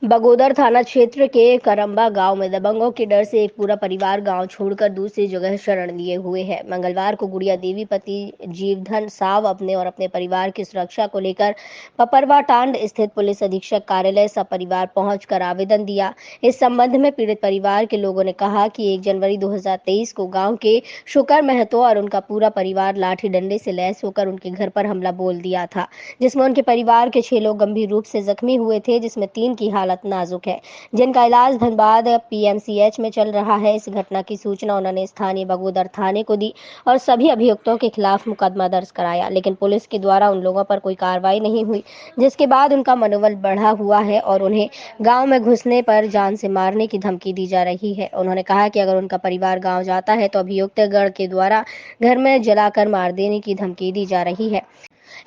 बगोदर थाना क्षेत्र के करम्बा गांव में दबंगों के डर से एक पूरा परिवार गांव छोड़कर दूसरी जगह शरण लिए हुए है। मंगलवार को गुड़िया देवी पति जीवधन साव अपने और अपने परिवार की सुरक्षा को लेकर पपरवा टांड स्थित पुलिस अधीक्षक कार्यालय सपरिवार पहुंचकर आवेदन दिया। इस संबंध में पीड़ित परिवार के लोगों ने कहा कि 1 जनवरी 2023 को गाँव के शुकर महतो और उनका पूरा परिवार लाठी डंडे से लैस होकर उनके घर पर हमला बोल दिया था, जिसमें उनके परिवार के 6 लोग गंभीर रूप से जख्मी हुए थे, जिसमें 3 की हालत नाजुक है, जिनका इलाज धनबाद पीएमसीएच में चल रहा है। इस घटना की सूचना उन्होंने स्थानीय बगोदर थाने को दी और सभी अभियुक्तों के खिलाफ मुकदमा दर्ज कराया, लेकिन पुलिस के द्वारा उन लोगों पर कोई कार्रवाई नहीं हुई, जिसके बाद उनका मनोबल बढ़ा हुआ है और उन्हें गांव में घुसने पर जान से मारने की धमकी दी जा रही है। उन्होंने कहा कि अगर उनका परिवार गाँव जाता है तो अभियुक्त गढ़ के द्वारा घर में जलाकर मार देने की धमकी दी जा रही है।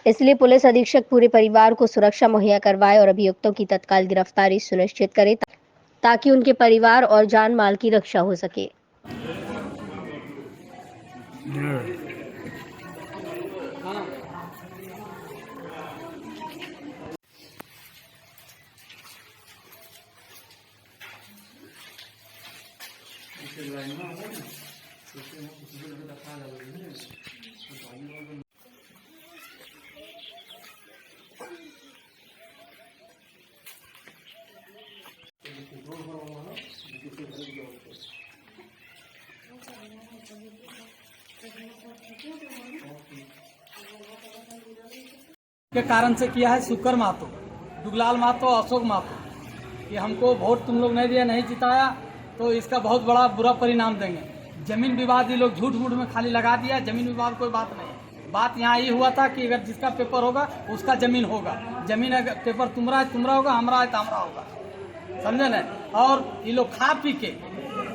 इसलिए पुलिस अधीक्षक पूरे परिवार को सुरक्षा मुहैया करवाए और अभियुक्तों की तत्काल गिरफ्तारी सुनिश्चित करे ताकि उनके परिवार और जान माल की रक्षा हो सके। के कारण से किया है शुकर महतो, दुगलाल महतो, अशोक महतो। ये हमको वोट तुम लोग नहीं दिया, नहीं जिताया, तो इसका बहुत बड़ा बुरा परिणाम देंगे। जमीन विवाद ये लोग झूठ मूठ में खाली लगा दिया। जमीन विवाद कोई बात नहीं है। बात यहाँ ये हुआ था कि अगर जिसका पेपर होगा उसका जमीन होगा। जमीन अगर पेपर तुम्हारा है तुम्हारा होगा, हमारा है तो हमारा होगा, समझे न। और ये लोग खा पी के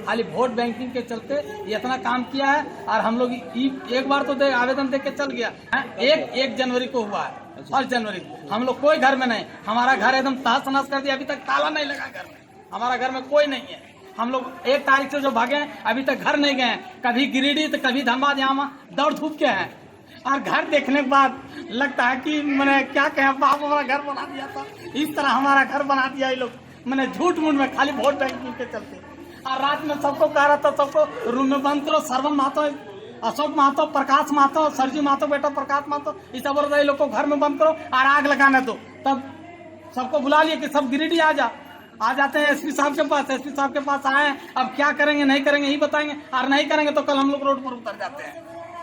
खाली वोट बैंकिंग के चलते ये इतना काम किया है। और हम लोग एक बार तो आवेदन दे के चल गया। 1 जनवरी को हुआ है, 1 जनवरी को हम लोग कोई घर में नहीं। हमारा घर एकदम तहस नहस कर दिया। अभी तक ताला नहीं लगा घर में, हमारा घर में कोई नहीं है। हम लोग 1 तारीख से जो भागे हैं अभी तक घर नहीं गए हैं। कभी गिरिडीह तो कभी धनबाद, यहाँ दौड़ धूप के हैं। और घर देखने के बाद लगता है कि मैंने क्या कहा, बाप हमारा घर बना दिया था, इस तरह हमारा घर बना दिया ये लोग। मैंने झूठ मूठ में खाली वोट बैंकिंग के चलते। और रात में सबको कह रहा था सबको रूम में बंद करो। सरवन महतो, अशोक महतो, प्रकाश महतो, सरजू महतो बेटा प्रकाश महतो, इस सब लोग को घर में बंद करो और आग लगाने दो। तब सबको बुला लिया कि सब गिरिडीह आ जाते हैं एसपी साहब के पास। एसपी साहब के पास आए, अब क्या करेंगे नहीं करेंगे यही बताएंगे। और नहीं करेंगे तो कल हम लोग रोड पर उतर जाते हैं।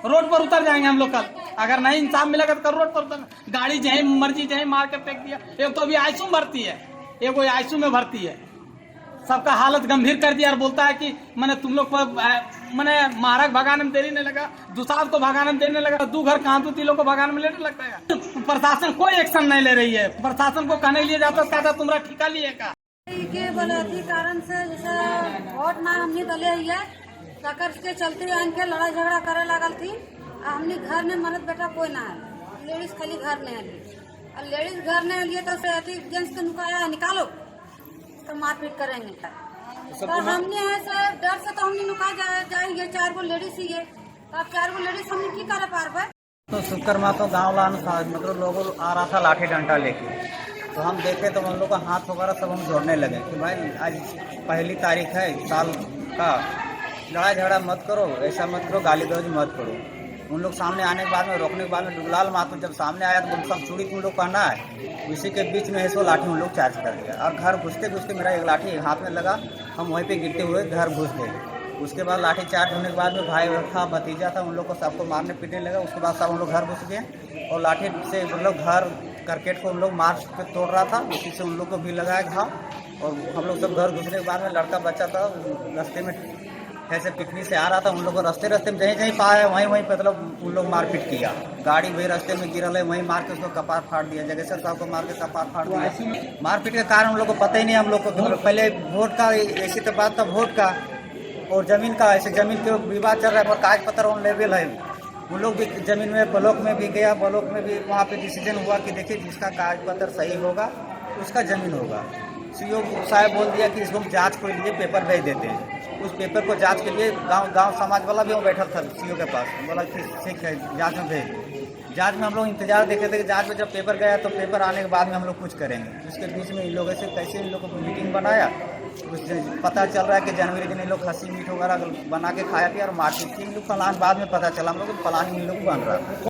रोड पर उतर जाएंगे हम लोग कल। अगर नहीं इंसाफ मिलेगा तो कल रोड पर उतर। गाड़ी जहीं मर्जी जहीं मार के फेंक दिया। एक तो अभी आईसीयू में भर्ती है, एक वो आईसीयू में भर्ती है। सबका हालत गंभीर कर दिया और बोलता है कि मैंने तुम लोग मैंने महाराज भगाने में देरी नहीं लगा, दुसाद को भगाने में देरी नहीं लगा, 2 घर कहाँ तो 3 लोग को भगाने में लेट लगता है। प्रशासन कोई एक्शन नहीं ले रही है। प्रशासन को कहने लिए जाता कहता तुम्हारा ठिका लिएगा के बोले कारण से जैसे वोट ना हमने दले है तकर के चलते इनके लड़ाई झगड़ा करे लगल थी। हमने घर में मरद बेटा कोई ना है, लेडीज खाली घर में है। और लेडीज घर में लिए तो जेंट्स को नुकाया निकालो तो मारपीट करेंगे। तो हमने है सर डर से तो हमने नुका जाएंगे। 4 गो लेडीज ही है, तो अब 4 गो लेडीज हमने की करे पार। तो शुक्र महतो गाँव लान मतलब लोग आ रहा था लाठी डंडा लेके। तो हम देखे तो हम लोग का हाथ वगैरह सब हम जोड़ने लगे कि भाई आज 1 तारीख है साल का, लड़ाई झगड़ा मत करो, ऐसा मत करो, गाली गलौज मत करो। उन लोग सामने आने के बाद में रोकने के बाद में दुगलाल महतो जब सामने आया तो सब चूड़ी तुम लोग कहना है, उसी के बीच में ऐसो लाठी उन लोग चार्ज कर दिया। और घर घुसते घुसते मेरा एक लाठी हाथ में लगा, हम वहीं पे गिरते हुए घर घुस गए। उसके बाद लाठी चार्ज होने के बाद में भाई था भतीजा था, उन लोग को सबको मारने पीटने लगा। उसके बाद सब हम लोग घर घुस गए और लाठी से मतलब घर क्रिकेट को हम लोग मार के तोड़ रहा था, उसी से उन लोग को भी लगाया घाव। और हम लोग सब घर घुसने के बाद में लड़का बच्चा था रास्ते में ऐसे पिकनिक से आ रहा था। उन लोग को रास्ते में जहीं पाया वहीं मतलब उन लोग मारपीट किया। गाड़ी वही रास्ते में गिरल है, वहीं मार के उसको कपार फाड़ दिया। जगेश्वर साहब को मार के कपार फाड़ दिया। मारपीट के कारण उन लोग को पता ही नहीं हम लोग को। पहले वोट का ऐसी तो बात था, वोट का और जमीन का ऐसे जमीन के विवाद चल रहा है और कागज पत्र ऑन लेवल है। उन लोग भी जमीन में ब्लॉक में भी गया, ब्लॉक में भी वहाँ पे डिसीजन हुआ कि देखिए जिसका कागज पत्र सही होगा उसका जमीन होगा। सीओ साहब बोल दिया कि इसको जांच के लिए पेपर भेज देते हैं। उस पेपर को जांच के लिए गांव समाज वाला भी वो बैठा था सीओ के पास, बोला कि ठीक है जांच में भेज। जांच में हम लोग इंतजार देखे थे कि जांच में जब पेपर गया तो पेपर आने के बाद में हम लोग कुछ करेंगे। उसके बीच में इन लोगों से कैसे इन लोगों को मीटिंग बनाया, उससे पता चल रहा है कि जनवरी दिन इन लोग खस्सी मीट वगैरह बना के खाया पिया और मारपीट की इन लोग प्लान बाद में पता चला हम लोग प्लान इन लोग बन रहा था।